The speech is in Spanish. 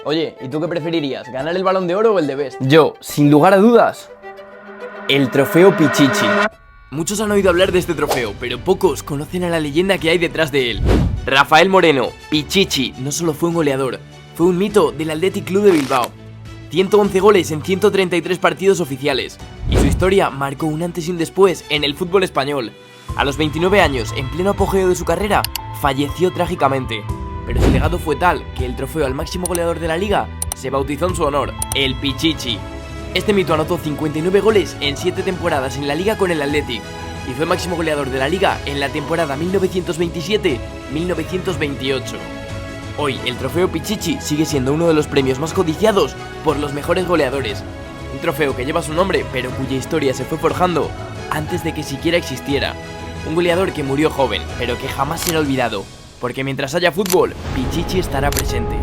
Oye, ¿y tú qué preferirías? ¿Ganar el Balón de Oro o el de Best? Yo, sin lugar a dudas, el trofeo Pichichi. Muchos han oído hablar de este trofeo, pero pocos conocen a la leyenda que hay detrás de él. Rafael Moreno, Pichichi, no solo fue un goleador, fue un mito del Athletic Club de Bilbao. 111 goles en 133 partidos oficiales, y su historia marcó un antes y un después en el fútbol español. A los 29 años, en pleno apogeo de su carrera, falleció trágicamente. Pero su legado fue tal que el trofeo al máximo goleador de la liga se bautizó en su honor, el Pichichi. Este mito anotó 59 goles en 7 temporadas en la liga con el Athletic y fue máximo goleador de la liga en la temporada 1927-1928. Hoy el trofeo Pichichi sigue siendo uno de los premios más codiciados por los mejores goleadores. Un trofeo que lleva su nombre pero cuya historia se fue forjando antes de que siquiera existiera. Un goleador que murió joven pero que jamás será olvidado, porque mientras haya fútbol, Pichichi estará presente.